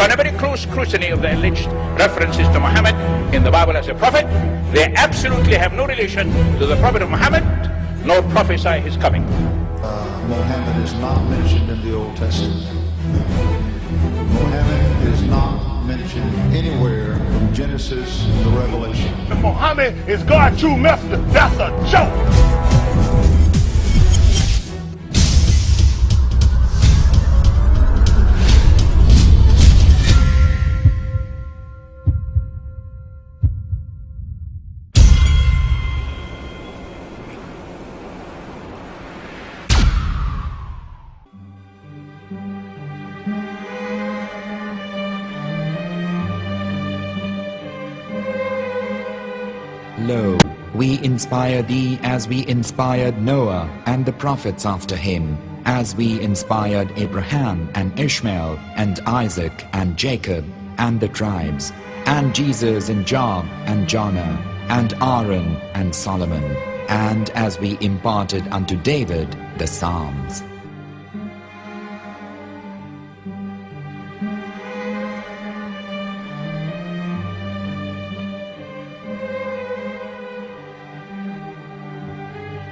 on a very close scrutiny of the alleged references to Muhammad in the Bible as a prophet, they absolutely have no relation to the prophet of Muhammad, nor prophesy his coming. Muhammad is not mentioned in the Old Testament. Muhammad is not mentioned anywhere from Genesis to Revelation. Muhammad is God's true messenger. That's a joke. Lo, we inspire thee as we inspired Noah and the prophets after him, as we inspired Abraham and Ishmael and Isaac and Jacob and the tribes, and Jesus and Job and Jonah and Aaron and Solomon, and as we imparted unto David the Psalms.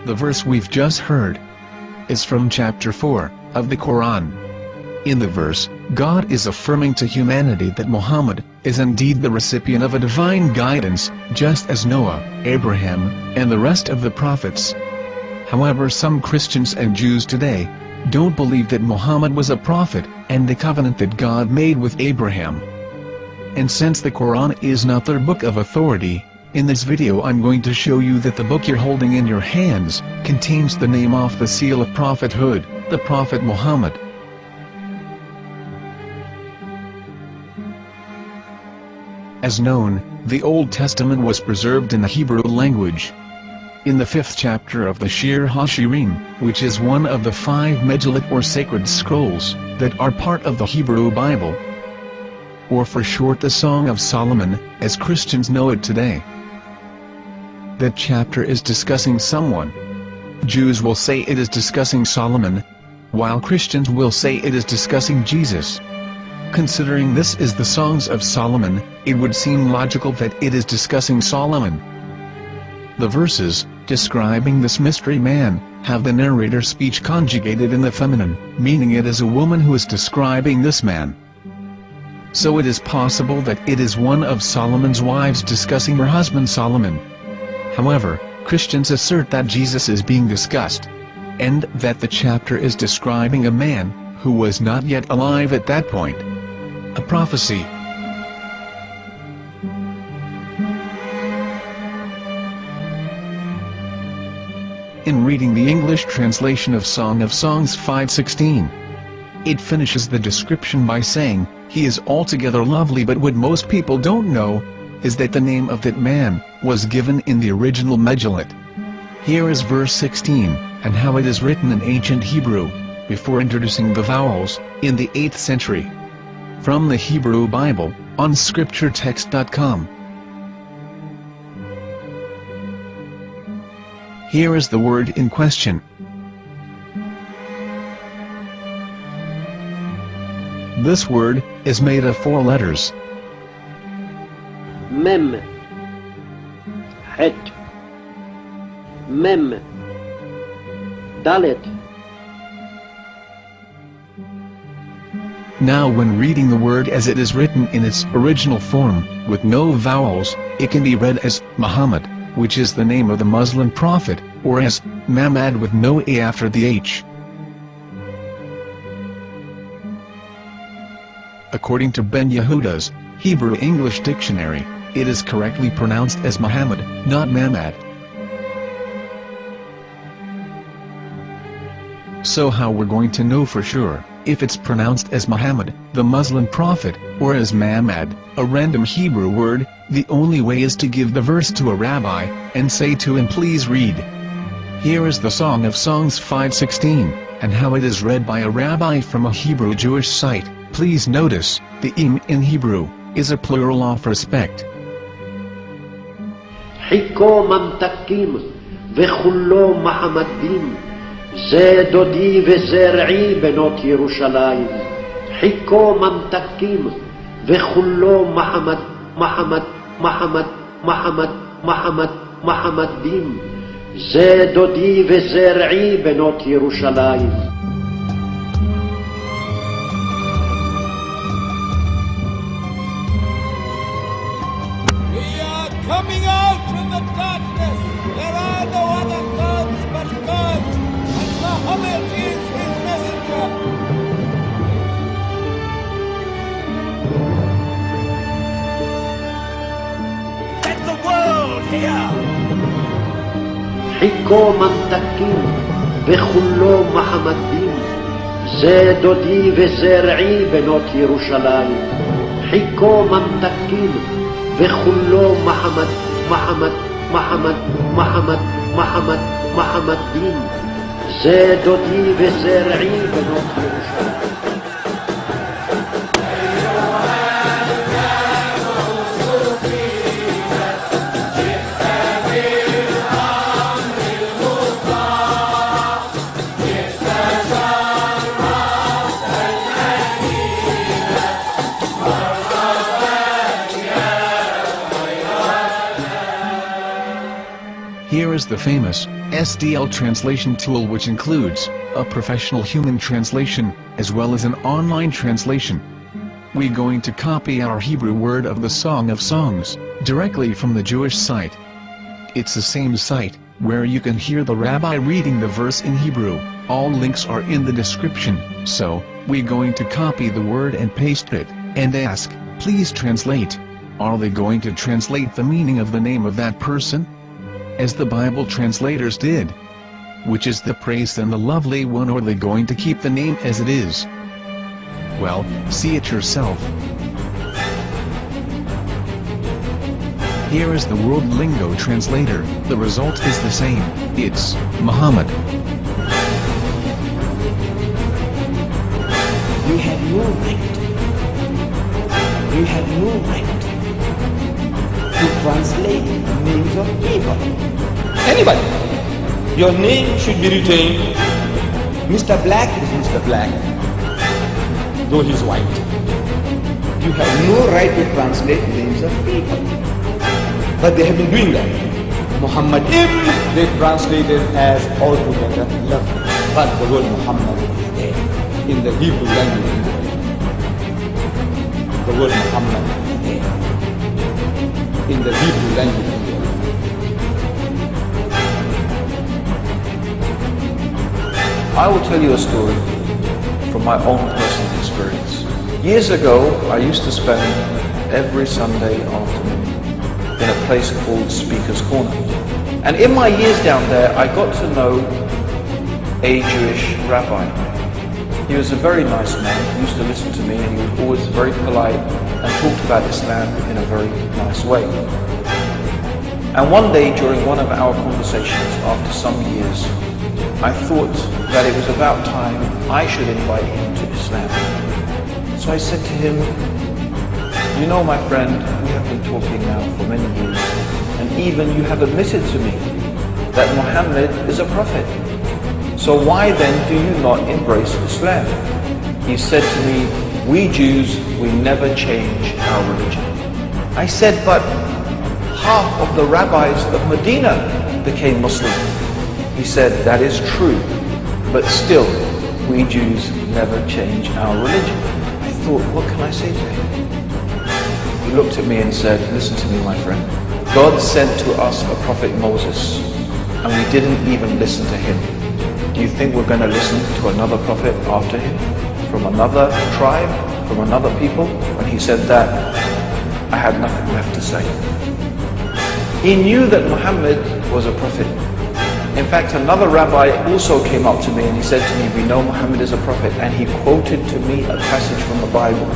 The verse we've just heard is from chapter 4 of the Quran. In the verse, God is affirming to humanity that Muhammad is indeed the recipient of a divine guidance, just as Noah, Abraham, and the rest of the prophets. However, some Christians and Jews today don't believe that Muhammad was a prophet and the covenant that God made with Abraham. And since the Quran is not their book of authority, in this video I'm going to show you that the book you're holding in your hands contains the name off the seal of prophethood, the Prophet Muhammad. As known, the Old Testament was preserved in the Hebrew language. In the 5th chapter of the Shir HaShirim, which is one of the 5 Megillat or sacred scrolls that are part of the Hebrew Bible, or for short the Song of Solomon, as Christians know it today. That chapter is discussing someone. Jews will say it is discussing Solomon, while Christians will say it is discussing Jesus. Considering this is the Songs of Solomon, it would seem logical that it is discussing Solomon. The verses, describing this mystery man, have the narrator's speech conjugated in the feminine, meaning it is a woman who is describing this man. So it is possible that it is one of Solomon's wives discussing her husband Solomon. However, Christians assert that Jesus is being discussed, and that the chapter is describing a man who was not yet alive at that point. A prophecy. In reading the English translation of Song of Songs 5:16, it finishes the description by saying, "He is altogether lovely," but what most people don't know is that the name of that man was given in the original Megillat. Here is verse 16, and how it is written in ancient Hebrew, before introducing the vowels, in the 8th century. From the Hebrew Bible, on scripturetext.com. Here is the word in question. This word is made of 4 letters. Mem, Het, Mem, Dalet. Now when reading the word as it is written in its original form, with no vowels, it can be read as Muhammad, which is the name of the Muslim prophet, or as Mamad with no A after the H. According to Ben Yehuda's Hebrew English Dictionary, it is correctly pronounced as Muhammad, not Mamad. So how we're going to know for sure if it's pronounced as Muhammad, the Muslim prophet, or as Mamad, a random Hebrew word? The only way is to give the verse to a rabbi and say to him, "Please read." Here is the Song of Songs 5:16, and how it is read by a rabbi from a Hebrew Jewish site. Please notice, the im in Hebrew is a plural of respect. חיכו ממתקים וכולו מחמדים, זה דודי וזרעי בנות ירושלים. חיכו ממתקים וכולו מחמד, מחמד, מחמד, מחמד, מחמד, מחמד דין. זה דודי וזרעי בנות ירושלים. We are coming out from the darkness. There are no other gods but God, and Muhammad is his messenger. Let the world hear. חיכו ממתקים וכולו מחמד דין. זה דודי וזרעי בנות ירושלים. חיכו ממתקים וכולו מחמד, מחמד, מחמד, מחמד, מחמד, מחמד דין. זה דודי וזרעי בנות ירושלים. Here is the famous SDL translation tool, which includes a professional human translation as well as an online translation. We're going to copy our Hebrew word of the Song of Songs directly from the Jewish site. It's the same site where you can hear the rabbi reading the verse in Hebrew. All links are in the description, so we're going to copy the word and paste it and ask, please translate. Are they going to translate the meaning of the name of that person, as the Bible translators did? Which is the praised and the lovely one, or are they going to keep the name as it is? Well, see it yourself. Here is the World Lingo Translator. The result is the same. It's Muhammad. You have no right. You have no right to translate names of people. Anybody. Your name should be retained. Mr. Black is Mr. Black, though he's white. You have no right to translate names of people. But they have been doing that. Muhammad they translated as altogether lovely. But the word Muhammad is there in the Hebrew language. The word Muhammad is there in the Hebrew language. I will tell you a story from my own personal experience. Years ago, I used to spend every Sunday afternoon in a place called Speaker's Corner. And in my years down there, I got to know a Jewish rabbi. He was a very nice man, he used to listen to me, and he was always very polite and talked about Islam in a very nice way. And one day during one of our conversations, after some years, I thought that it was about time I should invite him to Islam. So I said to him, you know, my friend, we have been talking now for many years, and even you have admitted to me that Muhammad is a prophet. So why then do you not embrace Islam? He said to me, we Jews, we never change our religion. I said, but half of the rabbis of Medina became Muslim. He said, that is true, but still, we Jews never change our religion. I thought, what can I say to him? He looked at me and said, listen to me, my friend. God sent to us a prophet Moses, and we didn't even listen to him. Do you think we're going to listen to another prophet after him? From another tribe? From another people? When he said that, I had nothing left to say. He knew that Muhammad was a prophet. In fact, another rabbi also came up to me and he said to me, we know Muhammad is a prophet, and he quoted to me a passage from the Bible.